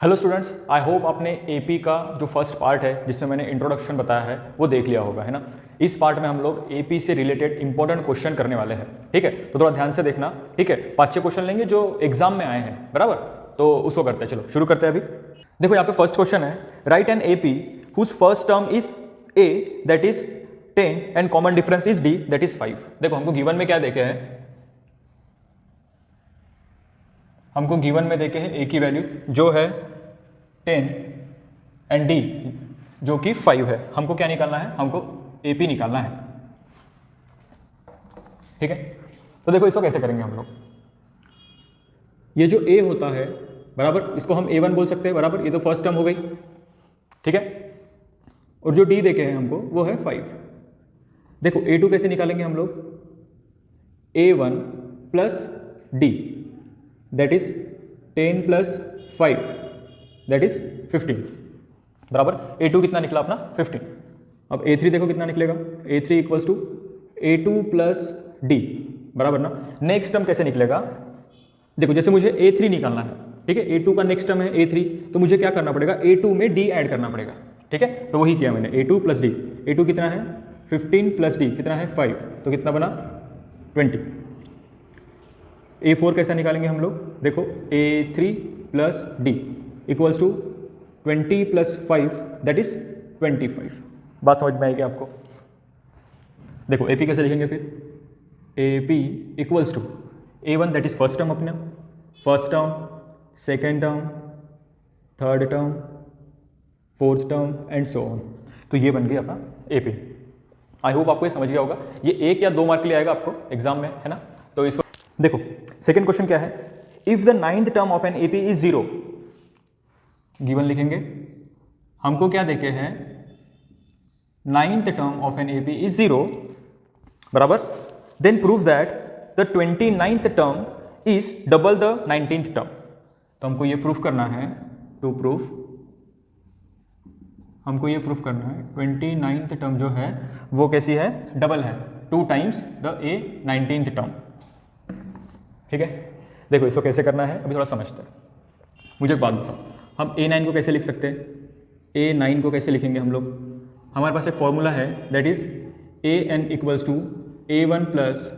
Hello students, I hope आपने AP का जो फर्स्ट पार्ट है जिसमें मैंने इंट्रोडक्शन बताया है वो देख लिया होगा, है ना। इस पार्ट में हम लोग एपी से रिलेटेड इंपॉर्टेंट क्वेश्चन करने वाले हैं, ठीक है। तो थोड़ा ध्यान से देखना, ठीक है। 5-6 क्वेश्चन लेंगे जो एग्जाम में आए हैं, बराबर। तो उसको करते हैं, चलो शुरू करते हैं अभी। देखो यहाँ पे फर्स्ट क्वेश्चन है, right an AP whose first term is a that is 10 and common difference is d that is 5। देखो हमको गिवन में क्या देखे हैं, हमको गिवन में देखे हैं ए की वैल्यू जो है 10 एंड डी जो कि 5 है। हमको क्या निकालना है, हमको एपी निकालना है, ठीक है। तो देखो इसको कैसे करेंगे हम लोग। ये जो ए होता है, बराबर, इसको हम A1 बोल सकते हैं, बराबर। ये तो फर्स्ट टर्म हो गई, ठीक है। और जो डी देखे हैं हमको वो है 5। देखो A2 कैसे निकालेंगे हम लोग, A1 plus D that is 10 plus 5 that is 15, बराबर। A2 कितना निकला अपना 15। अब A3 देखो कितना निकलेगा, A3 equals to A2 plus D, बराबर ना। नेक्स्ट टर्म कैसे निकलेगा, देखो जैसे मुझे A3 निकालना है, ठीक है। A2 का नेक्स्ट टर्म है A3, तो मुझे क्या करना पड़ेगा, A2 में D ऐड करना पड़ेगा, ठीक है। तो वही किया मैंने, A2 प्लस डी। A2 कितना है 15 प्लस डी कितना है 5, तो कितना बना 20। A4 कैसा निकालेंगे हम लोग, देखो A3 plus d equals to 20 प्लस 5 दैट इज 25। बात समझ में आएगी आपको। देखो AP कैसे लिखेंगे फिर, AP equals to A1 that is first term, अपने first term, second term, third term, fourth term and so on. तो ये बन गई अपना AP। आई होप आपको ये समझ गया होगा। ये 1 या 2 मार्क के लिए आएगा आपको एग्जाम में, है ना। तो इसको देखो सेकेंड क्वेश्चन क्या है, if the 9th term of an AP is 0, given लिखेंगे। हमको क्या देखे हैं, 9th term of an AP is 0, बराबर। Then prove that the 29th term is double the 19th term. तो हमको ये प्रूफ करना है, टू प्रूफ, हमको ये प्रूफ करना है 29th टर्म जो है वो कैसी है, डबल है, 2 टाइम्स द 19th टर्म, ठीक है। देखो इसको कैसे करना है अभी थोड़ा समझते हैं। मुझे एक बात बताओ, हम A9 को कैसे लिख सकते हैं, A9 को कैसे लिखेंगे हम लोग। हमारे पास एक फॉर्मूला है that is AN equals to A1 plus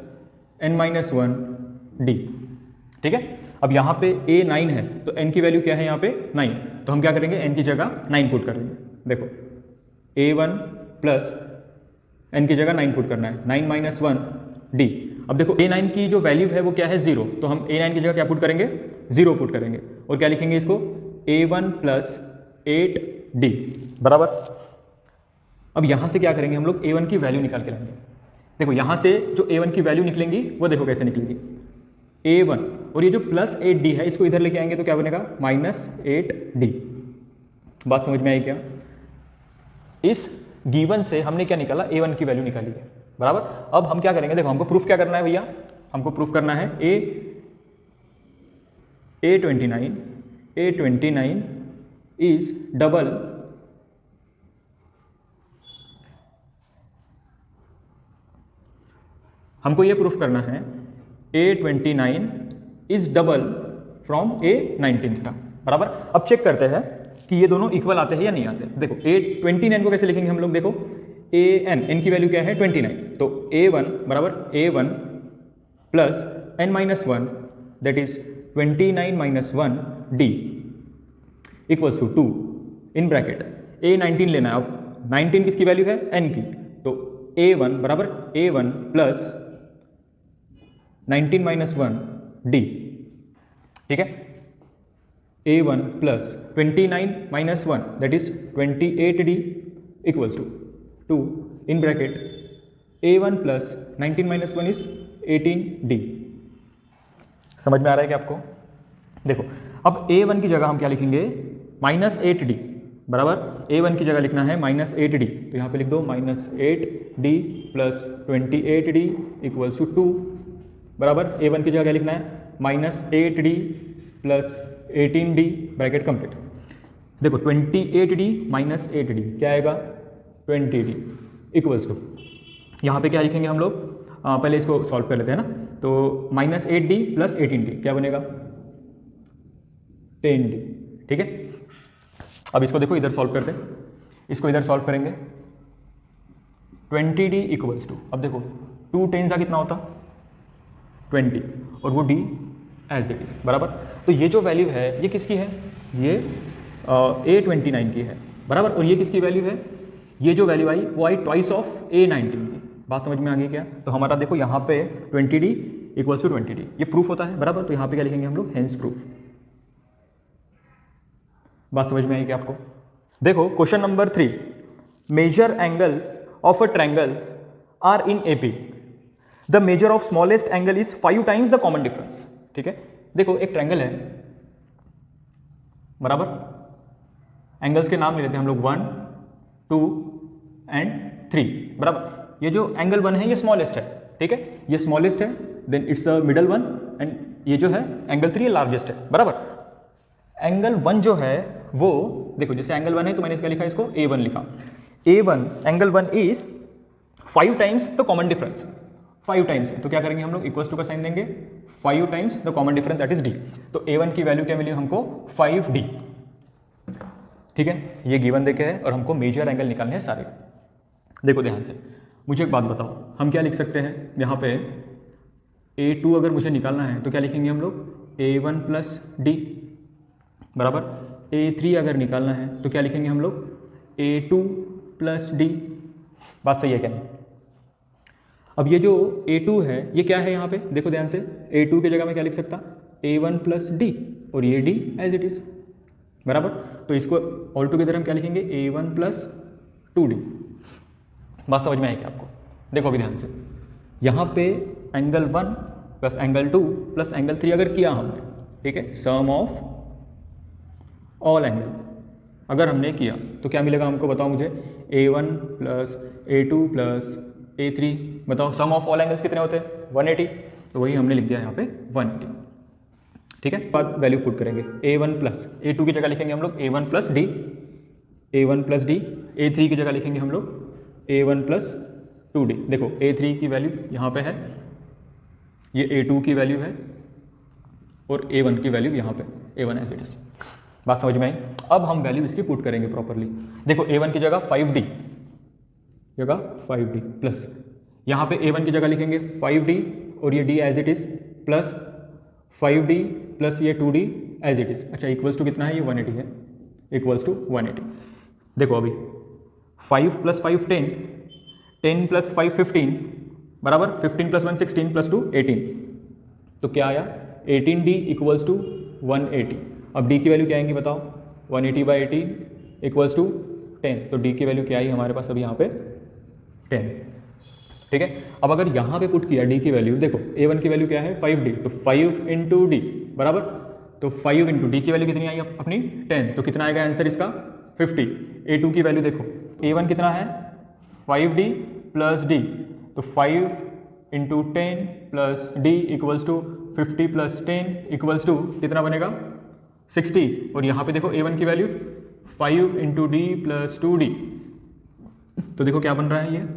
N-1 D, ठीक है। अब यहाँ पे A9 है तो N की वैल्यू क्या है यहाँ पे 9, तो हम क्या करेंगे, N की जगह 9 पुट करेंगे। देखो A1 प्लस N की जगह 9 पुट करना है, 9 माइनस 1 D। अब देखो A9 की जो वैल्यू है वो क्या है 0, तो हम A9 की जगह क्या पुट करेंगे, 0 पुट करेंगे। और क्या लिखेंगे इसको, A1 प्लस 8D, बराबर। अब यहाँ से क्या करेंगे हम लोग, A1 की वैल्यू निकाल के लाएंगे। देखो यहाँ से जो A1 की वैल्यू निकलेंगी वो देखो कैसे निकलेगी, A1 और ये जो प्लस 8D है इसको इधर लेके आएंगे तो क्या बनेगा, माइनस 8D। बात समझ में आई क्या। इस गिवन से हमने क्या निकाला, A1 की वैल्यू निकाली है, बराबर। अब हम क्या करेंगे, देखो हमको प्रूफ क्या करना है भैया, हमको प्रूफ करना है A29 इज डबल हमको ये प्रूफ करना है A29 is double from A19 term, बराबर। अब चेक करते हैं कि ये दोनों इक्वल आते हैं या नहीं आते। देखो A29 को कैसे लिखेंगे हम लोग, देखो N की वैल्यू क्या है 29, तो A1 बराबर A1 plus N-1 that is 29 minus 1 D equals to 2 in bracket A19 लेना है। अब 19 किसकी वैल्यू है, N की, तो A1 बराबर A1 प्लस 19 माइनस 1 D, ठीक है। A1 plus 29 minus 1 that is 28D equals to 2 in bracket A1 plus 19 minus 1 is 18D। समझ में आ रहा है क्या आपको। देखो अब A1 की जगह हम क्या लिखेंगे, माइनस 8D, बराबर। A1 की जगह लिखना है माइनस 8D, तो यहाँ पे लिख दो minus 8D plus 28D equals to 2, बराबर। A1 की जगह क्या लिखना है, minus 8D plus 18D, bracket complete. देखो 28D माइनस 8D क्या आएगा, 20D इक्वल्स टू, यहाँ पे क्या लिखेंगे हम लोग, पहले इसको सॉल्व कर लेते हैं ना। तो -8d प्लस 18d क्या बनेगा 10d, ठीक है। अब इसको देखो इधर सॉल्व करते हैं, इसको इधर सॉल्व करेंगे 20d इक्वल्स टू, अब देखो 2 10 का कितना होता 20 और वो d एज इट इज बराबर। तो ये जो वैल्यू है ये किसकी है, ये A29 की है बराबर, और ये किसकी वैल्यू है, ये जो वैल्यू आई वो आई ट्वाइस ऑफ A19 की। बात समझ में आ गई क्या। तो हमारा देखो यहाँ पे 20d इक्वल्स टू 20d ये प्रूफ होता है बराबर। तो यहाँ पे क्या लिखेंगे हम लोग, हेंस प्रूफ। बात समझ में आई क्या आपको। देखो question number 3, measure angle of a triangle are in AP, the measure of smallest angle is 5 times the common difference. ठीक है, देखो एक ट्रायंगल है बराबर, एंगल्स के नाम ले लेते हैं हम लोग 1 2 एंड 3 बराबर। ये जो एंगल 1 है ये स्मॉलेस्ट है, ठीक है, ये स्मॉलेस्ट है, then it's a middle one, and ये जो है एंगल 3 ये लार्जेस्ट है बराबर। एंगल 1 जो है वो देखो, जैसे एंगल 1 है तो मैंने क्या लिखा, इसको A1 लिखा। A1 angle 1 is 5 times the common difference, 5 times है तो क्या करेंगे हम लोग, इक्वल्स टू का साइन देंगे, 5 times the common difference that is D। तो A1 की वैल्यू क्या मिली हमको, 5D। ठीक है, ये गिवन देके है और हमको मेजर एंगल निकालने हैं सारे। देखो ध्यान से, मुझे एक बात बताओ, हम क्या लिख सकते हैं यहाँ पे, A2 अगर मुझे निकालना है तो क्या लिखेंगे हम लोग, A1 प्लस D बराबर। A3 अगर निकालना है तो क्या लिखेंगे हम लोग, A2 प्लस D। बात सही है क्या नहीं। अब ये जो A2 है ये क्या है यहाँ पे, देखो ध्यान से, A2 की जगह में क्या लिख सकता, A1 प्लस D, और ये D एज इट इज बराबर। तो इसको ऑल टुगेदर हम क्या लिखेंगे, A1 प्लस 2D। बात समझ में आई क्या आपको। देखो अभी ध्यान से, यहाँ पे angle 1 plus angle 2 plus angle 3 अगर किया हमने, ठीक है, सम ऑफ ऑल एंगल अगर हमने किया तो क्या मिलेगा हमको, बताओ मुझे, A1 plus A2 plus A3, बताओ सम ऑफ ऑल एंगल्स कितने होते हैं, 180। तो वही हमने लिख दिया यहाँ पे 180। ठीक है, बाद वैल्यू पुट करेंगे, A1 प्लस A2 की जगह लिखेंगे हम लोग A1 plus D, A1 plus D, A3 की जगह लिखेंगे हम लोग A1 प्लस 2D। देखो A3 की वैल्यू यहाँ पे है, ये A2 की वैल्यू है, और A1 की वैल्यू यहाँ पे, A1 एज इट इज। बात समझ में आई। अब हम वैल्यू इसकी पुट करेंगे प्रॉपरली। देखो A1 की जगह 5D, जगह 5D प्लस, यहाँ पे A1 की जगह लिखेंगे 5D और ये D as it is, plus 5D plus ये 2D एज इट इज। अच्छा, इक्वल्स टू कितना है, ये 180 है, इक्वल्स टू 180। देखो अभी 5 प्लस 5 10, 10 प्लस 5 15 बराबर, 15 प्लस 1 16 प्लस 2 18। तो क्या आया, 18D इक्वल्स टू 180। अब D की वैल्यू क्या आएंगी बताओ, 180 बाई 80 इक्वल्स टू 10। तो D की वैल्यू क्या आई हमारे पास अभी यहाँ पे 10। ठीक है, अब अगर यहाँ पे पुट किया D की वैल्यू, देखो A1 की वैल्यू क्या है 5D, तो 5 इंटू D बराबर, तो 5 इंटू D की वैल्यू कितनी आई अपनी 10, तो कितना आएगा आंसर इसका 50। A2 की वैल्यू देखो, A1 कितना है 5D प्लस D, तो 5 into 10 plus D equals to 50 plus 10 equals to कितना बनेगा 60। और यहाँ पे देखो A1 की value 5 into D plus 2D, तो देखो क्या बन रहा है,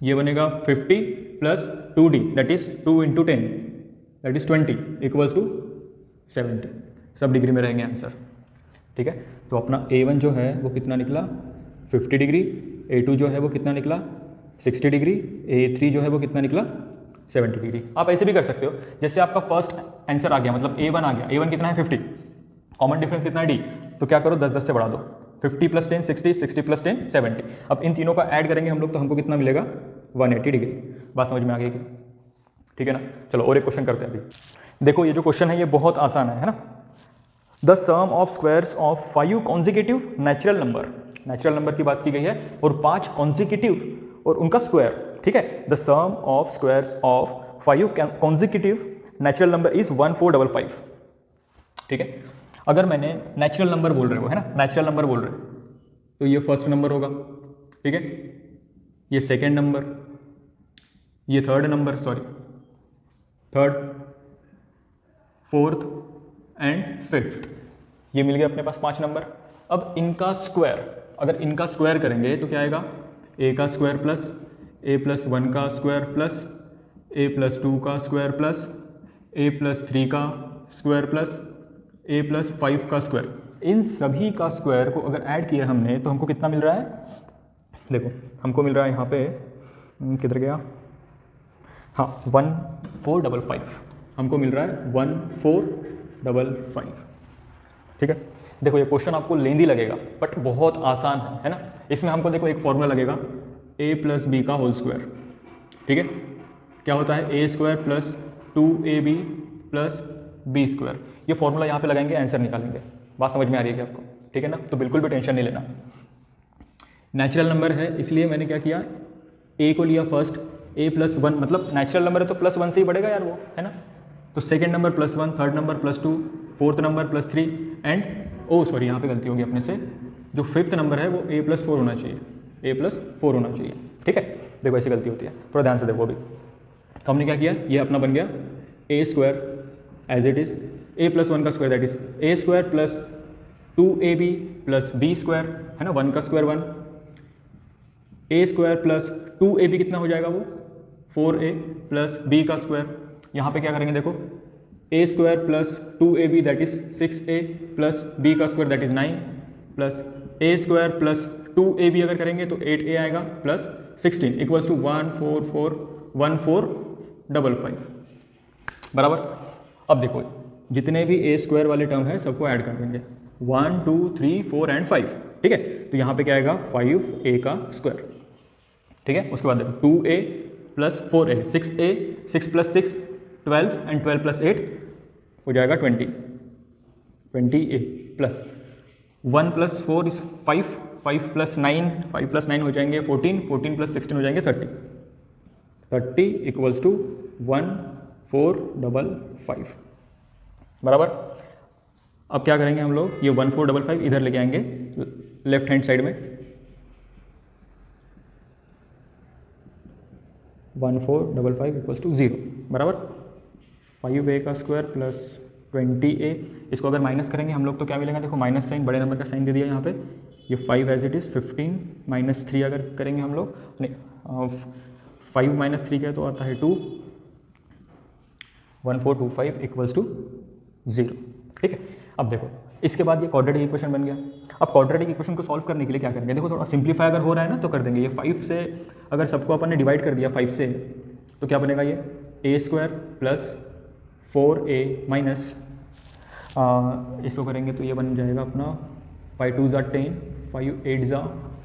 ये बनेगा 50 plus 2D that is 2 into 10 that is 20 equals to 70। सब डिग्री में रहेंगे आंसर। ठीक है, तो अपना A1 जो है वो कितना निकला 50 डिग्री, A2 जो है वो कितना निकला 60 डिग्री, A3 जो है वो कितना निकला 70 डिग्री। आप ऐसे भी कर सकते हो, जैसे आपका फर्स्ट आंसर आ गया, मतलब A1 आ गया, A1 कितना है 50, कॉमन डिफरेंस कितना है D, तो क्या करो 10 10 से बढ़ा दो, 50 प्लस 10 60, 60 प्लस 10 70। अब इन तीनों का ऐड करेंगे हम लोग तो हमको कितना मिलेगा 180 डिग्री। बात समझ में आ गई कि ठीक है ना। चलो और एक क्वेश्चन करते हैं अभी। देखो ये जो क्वेश्चन है ये बहुत आसान है ना। The sum of squares of 5 consecutive natural number, natural number की बात की गई है, और 5 कॉन्जिक्यूटिव और उनका स्क्वायर। ठीक है, the sum of squares of 5 consecutive natural number is 1455। ठीक है, अगर मैंने नेचुरल नंबर बोल रहे हो है ना, नेचुरल नंबर बोल रहे हो तो ये फर्स्ट नंबर होगा, ठीक है, ये सेकेंड नंबर, ये third number, sorry third, fourth and fifth, ये मिल गए अपने पास 5 नंबर। अब इनका स्क्वायर, अगर इनका स्क्वायर करेंगे तो क्या आएगा, a का स्क्वायर प्लस a प्लस 1 का स्क्वायर प्लस a प्लस 2 का स्क्वायर प्लस a प्लस 3 का स्क्वायर प्लस ए प्लस 5 का स्क्वायर, इन सभी का स्क्वायर को अगर ऐड किया हमने तो हमको कितना मिल रहा है, देखो हमको मिल रहा है यहाँ पे किधर गया, हाँ 1455, हमको मिल रहा है 1455। ठीक है, देखो ये क्वेश्चन आपको लेंदी लगेगा बट बहुत आसान है ना। इसमें हमको देखो एक फॉर्मूला लगेगा a प्लस बी का होल स्क्वायर। ठीक है, क्या होता है a square plus 2ab plus b square, ये फॉर्मूला यहाँ पे लगाएंगे, आंसर निकालेंगे। बात समझ में आ रही है क्या आपको? ठीक है ना, तो बिल्कुल भी टेंशन नहीं लेना। नेचुरल नंबर है इसलिए मैंने क्या किया, a को लिया फर्स्ट, a प्लस 1, मतलब नेचुरल नंबर है तो प्लस 1 से ही बढ़ेगा यार वो, है ना। तो second number plus 1, third number plus 2, fourth number plus 3 and oh sorry यहाँ पे गलती होगी अपने से, जो फिफ्थ नंबर है वो a प्लस 4 होना चाहिए, a प्लस 4 होना चाहिए। ठीक है, देखो ऐसी गलती होती है, थोड़ा ध्यान से देखो अभी। तो हमने क्या किया, ये अपना बन गया a square as it is, a plus 1 का square that is a square plus 2ab plus b square, है ना, 1 का square 1, a square plus 2ab कितना हो जाएगा वो 4a प्लस b का स्क्वायर, यहाँ पे क्या करेंगे देखो, a square plus 2ab that is 6a plus b का square that is 9 plus a square plus 2ab अगर करेंगे तो 8a आएगा प्लस 16 इक्वल्स टू 1455 बराबर। अब देखो जितने भी a स्क्वायर वाले टर्म है सबको ऐड कर देंगे, 1 2 3 4 एंड 5। ठीक है, तो यहाँ पे क्या आएगा 5a का स्क्वायर। ठीक है, उसके बाद देखो 2a plus 4a 6a, 6 plus 6 12 and 12 plus 8 हो जाएगा 20a plus 1 plus 4 is 5, 5 plus 9 हो जाएंगे 14, 14 प्लस 16 हो जाएंगे 30 इक्वल्स टू 1455 बराबर। अब क्या करेंगे हम लोग, ये 1455 इधर लेके आएंगे लेफ्ट हैंड साइड में, 1455 इक्वल्स टू 0 बराबर। 5a का स्क्वायर प्लस 20a, इसको अगर माइनस करेंगे हम लोग तो क्या मिलेगा, देखो माइनस साइन, बड़े नंबर का साइन दे दिया यहाँ पे, ये 5 एज इट इज़ 15 माइनस 3 अगर करेंगे हम लोग, नहीं 5 माइनस 3 का तो आता है 2, 1425 इक्वल्स टू 0। ठीक है, अब देखो इसके बाद ये क्वाड्रेटिक इक्वेशन बन गया। अब क्वाड्रेटिक इक्वेशन को सॉल्व करने के लिए क्या करेंगे, देखो थोड़ा सिंप्लीफाई अगर हो रहा है ना तो कर देंगे, ये 5 से अगर सबको अपन ने डिवाइड कर दिया 5 से तो क्या बनेगा, ये a square plus 4a minus इसको करेंगे तो ये बन जाएगा अपना 5 2 ज़ा 10, 5 8 ज़ा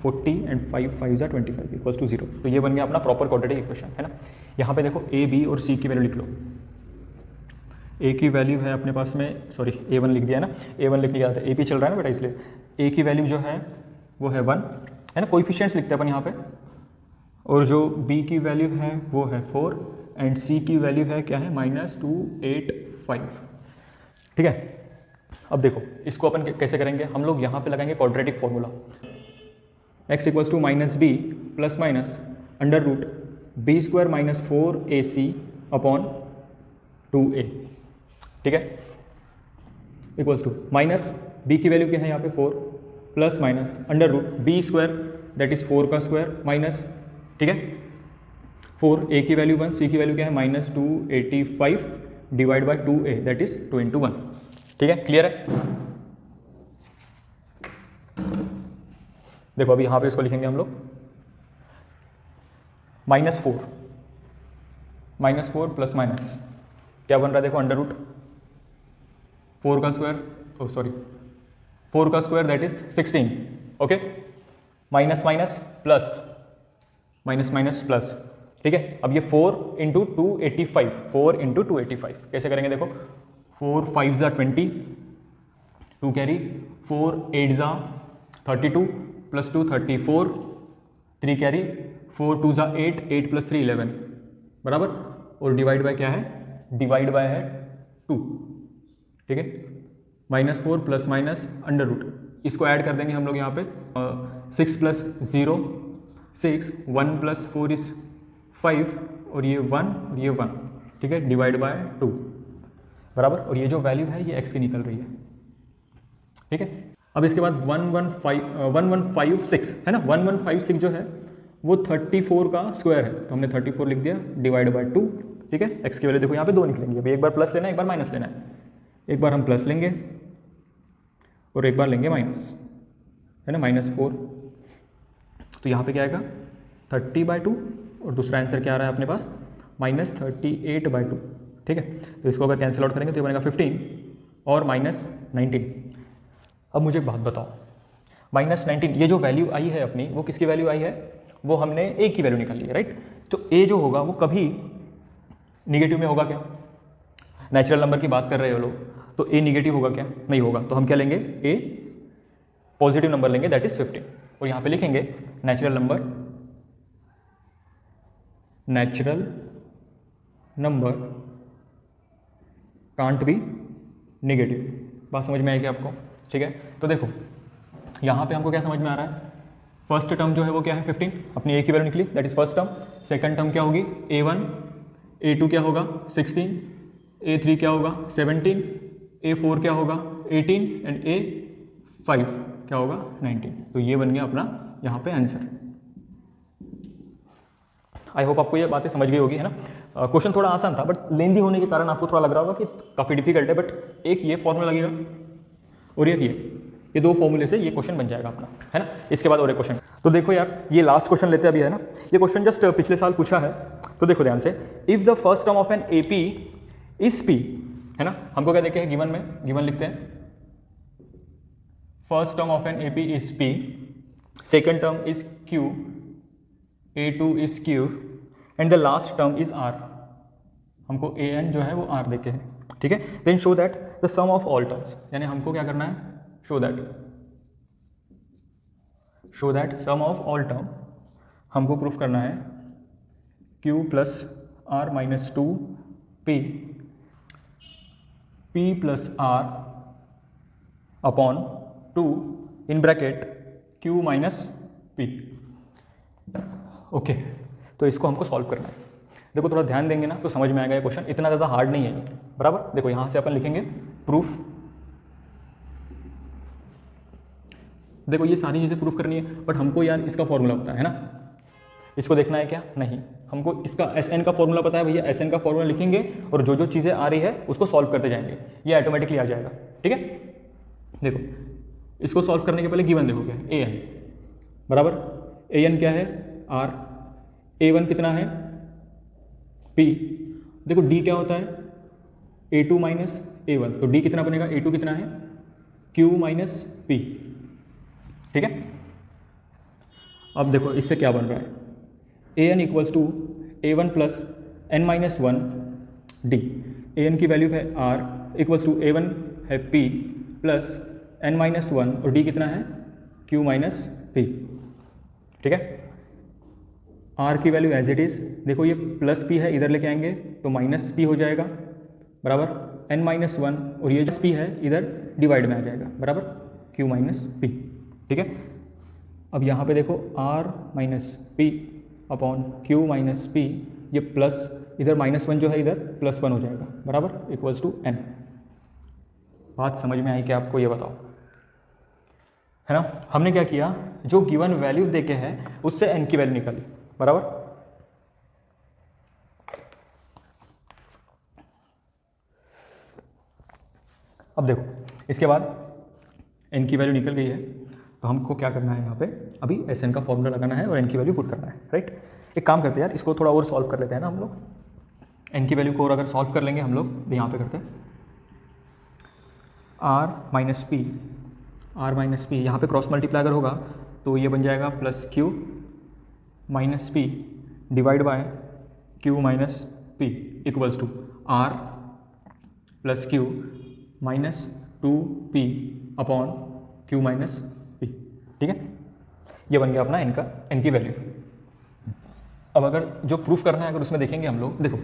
40 एंड 5 5 ज़ा 25 इक्वल्स टू 0। तो ये बन गया अपना प्रॉपर क्वाड्रेटिक इक्वेशन, है ना। यहाँ पे देखो a b और c की वैल्यू लिख लो। a की वैल्यू है अपने पास में, सॉरी a1 लिख दिया ना, a1 लिख लिया था, a p चल रहा है ना बेटा, इसलिए a की वैल्यू जो है वो है 1, है ना, कोएफिशिएंट्स लिखते हैं अपन यहाँ पे, और जो b की वैल्यू है वो है 4 एंड c की वैल्यू है क्या है -285। ठीक है, अब देखो इसको अपन कैसे करेंगे, हम लोग यहाँ पे लगाएंगे quadratic formula, x equals to minus b plus minus under root b square minus 4ac upon 2a। ठीक है, इक्वल्स टू माइनस b की वैल्यू क्या है यहाँ पे 4 plus minus under root b square that is 4 का स्क्वायर माइनस, ठीक है 4, a की वैल्यू 1, c की वैल्यू क्या है -285 divide by 2a that is 2 into 1। ठीक है, क्लियर है। देखो अभी यहाँ पे इसको लिखेंगे हम लोग -4 प्लस माइनस क्या बन रहा है देखो अंडर रूट 4 का स्क्वायर, ओ सॉरी 4 का square that is 16, okay, minus minus plus, minus minus plus. ठीक है, अब ये 4 इंटू 285, 4 इंटू 285 कैसे करेंगे देखो, 4 5 ज़ा 20, 2 कैरी, 4 8 ज़ा 32 प्लस 2 34, 3 कैरी, 4 2 ज़ा 8, 8 प्लस 3 11 बराबर, और डिवाइड बाय क्या है, डिवाइड बाय है 2। ठीक है, -4 प्लस माइनस अंडर रूट, इसको ऐड कर देंगे हम लोग यहाँ पे 6 प्लस 0 6, 1 प्लस 4 इज 5 और ये 1 और ये 1। ठीक है, डिवाइड बाय 2 बराबर, और ये जो वैल्यू है ये x की निकल रही है। ठीक है, अब इसके बाद 1156 है ना, 1156 जो है वो 34 का स्क्वायर है, तो हमने 34 लिख दिया डिवाइड बाय 2। ठीक है, x की वैल्यू देखो यहाँ पे 2 निकलेंगे, अभी एक बार प्लस लेना है एक बार माइनस लेना है, एक बार हम प्लस लेंगे और एक बार लेंगे माइनस, है ना, -4। तो यहाँ पे क्या आएगा 30/2 और दूसरा आंसर क्या आ रहा है अपने पास -38/2। ठीक है, तो इसको अगर कैंसिल आउट करेंगे तो ये बनेगा 15 और -19। अब मुझे एक बात बताओ, -19 ये जो वैल्यू आई है अपनी, वो किसकी वैल्यू आई है? वो हमने ए की वैल्यू निकाली है, राइट। तो ए जो होगा वो कभी निगेटिव में होगा क्या? नेचुरल नंबर की बात कर रहे हो लोग, तो ए निगेटिव होगा क्या? नहीं होगा। तो हम क्या लेंगे? ए पॉजिटिव नंबर लेंगे, दैट इज 15। और यहाँ पे लिखेंगे natural number can't be negative. बात समझ में आएगी आपको? ठीक है, तो देखो यहाँ पे हमको क्या समझ में आ रहा है, फर्स्ट टर्म जो है वो क्या है 15, अपनी ए की वैल्यू निकली, that is first term. Second term क्या होगी a1, a2 क्या होगा 16, a3 क्या होगा 17, a4 क्या होगा 18 एंड a5 क्या होगा 19। तो ये बन गया अपना यहाँ पे आंसर। आई होप आपको ये बातें समझ गई होगी, है ना। क्वेश्चन थोड़ा आसान था बट लेंदी होने के कारण आपको थोड़ा लग रहा होगा कि काफ़ी डिफिकल्ट है, बट एक ये फॉर्मूला लगेगा और एक ये दो फॉर्मूले से ये क्वेश्चन बन जाएगा अपना, है ना। इसके बाद और एक क्वेश्चन, तो देखो यार ये लास्ट क्वेश्चन लेते हैं अभी, है ना। ये क्वेश्चन जस्ट पिछले साल पूछा है, तो देखो ध्यान से, if the first term of an AP is P, है ना। हमको क्या देखे हैं गिवन में, गिवन लिखते हैं first term of an AP is p, second term is q, a2 is q and the last term is r. हमको an जो है वो r देखे हैं, ठीक है। Then show that the sum of all terms, यानी हमको क्या करना है, show that sum of all term, हमको प्रूफ करना है q plus r minus 2 p plus r upon 2 in bracket q minus p। Okay, तो इसको हमको सॉल्व करना है। देखो थोड़ा ध्यान देंगे ना तो समझ में आएगा ये क्वेश्चन, इतना ज़्यादा हार्ड नहीं है ये, बराबर। देखो यहाँ से अपन लिखेंगे प्रूफ, देखो ये सारी चीज़ें प्रूफ करनी है, बट हमको यार इसका फॉर्मूला पता है ना, इसको देखना है क्या? नहीं, हमको इसका Sn का फॉर्मूला पता है भैया, Sn का फॉर्मूला लिखेंगे और जो जो चीज़ें आ रही है उसको सॉल्व करते जाएंगे, ये ऑटोमेटिकली आ जाएगा, ठीक है। देखो इसको सॉल्व करने के पहले गिवन देखो क्या है, an बराबर an क्या है r, a1 कितना है p, देखो d क्या होता है a2 माइनस a1, तो d कितना बनेगा, a2 कितना है q माइनस p, ठीक है। अब देखो इससे क्या बन रहा है, an equals to a1 plus n minus 1 d, an की वैल्यू है r इक्वल्स टू a1 है p प्लस n माइनस 1 और d कितना है q माइनस p, ठीक है। r की वैल्यू एज इट इज़, देखो ये प्लस p है, इधर लेके आएंगे तो माइनस p हो जाएगा, बराबर n माइनस 1 और ये जो p है इधर डिवाइड में आ जाएगा, बराबर q माइनस p, ठीक है। अब यहाँ पे देखो r minus p upon q minus p, ये प्लस इधर -1 जो है इधर +1 हो जाएगा, बराबर इक्वल्स टू n। बात समझ में आई क्या आपको, ये बताओ, है ना। हमने क्या किया, जो गिवन वैल्यू देके है उससे n की वैल्यू निकाली, बराबर। अब देखो इसके बाद n की वैल्यू निकल गई है, तो हमको क्या करना है, यहाँ पे अभी Sn का फॉर्मूला लगाना है और n की वैल्यू पुट करना है, राइट। एक काम करते हैं यार, इसको थोड़ा और सॉल्व कर लेते हैं ना हम लोग, n की वैल्यू को और अगर सॉल्व कर लेंगे हम लोग, तो यहाँ पे करते हैं r माइनस p, यहाँ पे क्रॉस मल्टीप्लाई अगर होगा तो ये बन जाएगा plus q minus p divide by q minus p equals to r plus q minus 2p upon q minus p, ठीक है। ये बन गया अपना n की वैल्यू। अब अगर जो प्रूफ करना है अगर उसमें देखेंगे हम लोग, देखो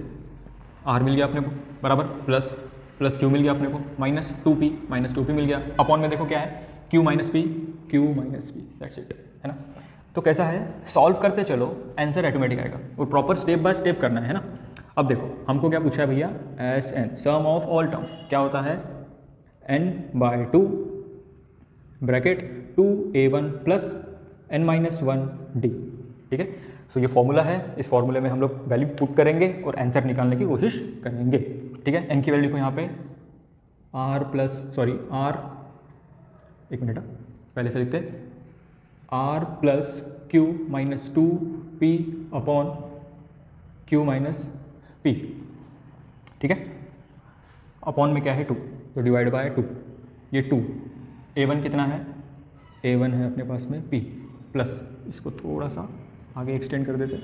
r मिल गया अपने को, बराबर प्लस q मिल गया अपने को, माइनस 2p मिल गया, अपॉन में देखो क्या है q minus p, that's it, है ना। तो कैसा है, सॉल्व करते चलो आंसर ऑटोमेटिक आएगा, और प्रॉपर स्टेप बाय स्टेप करना है ना। अब देखो हमको क्या पूछा है भैया, Sn sum of all terms क्या होता है, n/2 bracket 2a1 plus n minus 1 d, ठीक है। सो ये फॉर्मूला है, इस फॉर्मूले में हम लोग वैल्यू पुट करेंगे और आंसर निकालने की कोशिश करेंगे, ठीक है। n की वैल्यू को यहाँ पे r एक मिनट, पहले से लिखते r plus q minus 2p upon q minus p, ठीक है। अपॉन में क्या है 2, तो डिवाइड बाय 2, ये 2, a1 कितना है, a1 है अपने पास में p प्लस, इसको थोड़ा सा आगे एक्सटेंड कर देते,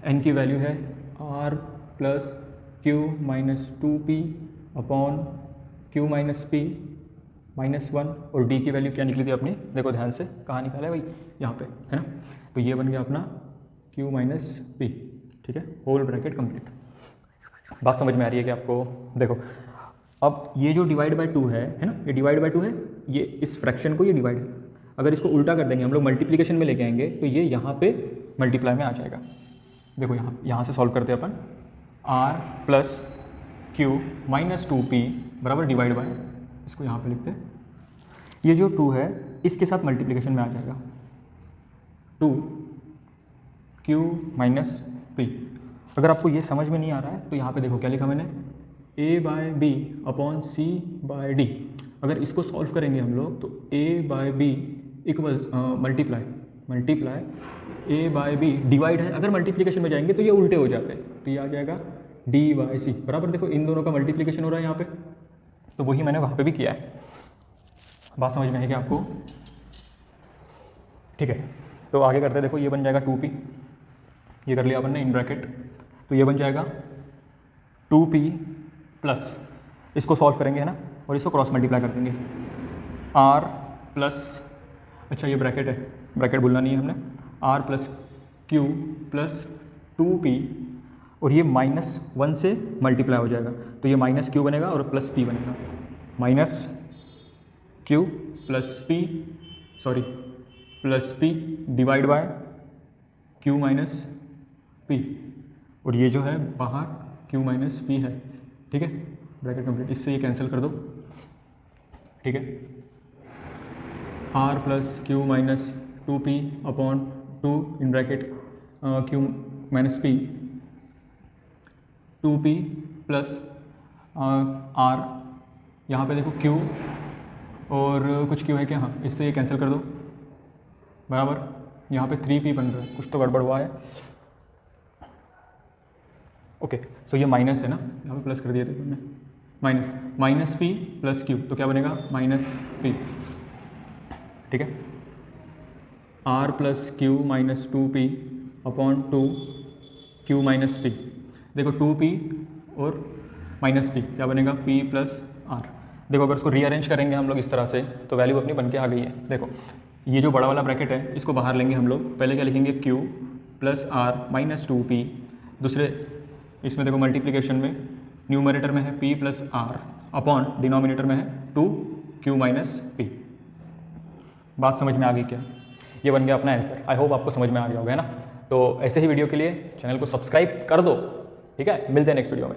n की वैल्यू है r plus q minus 2p upon q minus P minus 1, और d की वैल्यू क्या निकली थी अपनी, देखो ध्यान से, कहाँ निकाला है भाई, यहाँ पे है ना। तो ये बन गया अपना q माइनस पी, ठीक है, होल ब्रैकेट कंप्लीट। बात समझ में आ रही है कि आपको? देखो अब ये जो डिवाइड बाय 2 है ना, ये डिवाइड बाय 2 है, ये इस फ्रैक्शन को ये डिवाइड, अगर इसको उल्टा कर देंगे हम लोग, मल्टीप्लिकेशन में लेके आएंगे, तो ये यहाँ पे मल्टीप्लाई में आ जाएगा। देखो यहाँ से सॉल्व करते हैं अपन, r plus q minus 2p बराबर डिवाइड बाय, इसको यहाँ पे लिखते हैं, ये जो 2 है इसके साथ मल्टीप्लिकेशन में आ जाएगा, 2q माइनस p। अगर आपको ये समझ में नहीं आ रहा है तो यहाँ पे देखो क्या लिखा मैंने, a by b upon c by d. अगर इसको सॉल्व करेंगे हम लोग तो a by b equals multiply a by b divide है, अगर मल्टीप्लिकेशन में जाएंगे तो ये उल्टे हो जाते हैं, तो ये आ जाएगा d बाय सी बराबर, देखो इन दोनों का मल्टीप्लिकेशन हो रहा है यहाँ पे, तो वही मैंने वहाँ पे भी किया है। बात समझ में है क्या आपको? ठीक है, तो आगे करते हैं, देखो ये बन जाएगा 2p, ये कर लिया अपन ने इन ब्रैकेट, तो ये बन जाएगा 2p प्लस, इसको सॉल्व करेंगे है ना, और इसको क्रॉस मल्टीप्लाई कर देंगे, r प्लस, अच्छा ये ब्रैकेट है, ब्रैकेट भूलना नहीं है हमने, r plus q plus 2p, और ये -1 से मल्टीप्लाई हो जाएगा, तो ये माइनस q बनेगा और प्लस p बनेगा, minus q plus p, sorry plus p divide by q minus p, और ये जो है बाहर q माइनस p है, ठीक है, ब्रैकेट कंप्लीट, इससे ये कैंसिल कर दो, ठीक है, r plus q minus 2p upon 2 in bracket q minus p, 2p plus r, यहाँ पे देखो q और कुछ q है क्या, हाँ, इससे ये कैंसिल कर दो, बराबर यहाँ पे 3p बन रहा है, कुछ तो गड़बड़ हुआ है, ओके, सो ये माइनस है ना, यहाँ पे प्लस कर दिया था हमने, माइनस p प्लस q, तो क्या बनेगा माइनस p, ठीक है, r plus q minus 2p upon 2q minus p, देखो 2p और माइनस p क्या बनेगा, p प्लस r। देखो अगर इसको रीअरेंज करेंगे हम लोग इस तरह से तो वैल्यू अपनी बन के आ गई है। देखो ये जो बड़ा वाला ब्रैकेट है इसको बाहर लेंगे हम लोग, पहले क्या लिखेंगे, q plus r minus 2p, दूसरे इसमें देखो मल्टीप्लिकेशन में न्यूमरेटर में है p plus r upon denominator में है 2q माइनस p। बात समझ में आ गई क्या? ये बन गया अपना आंसर। आई होप आपको समझ में आ गया होगा, है ना। तो ऐसे ही वीडियो के लिए चैनल को सब्सक्राइब कर दो, ठीक है। मिलते हैं नेक्स्ट वीडियो में।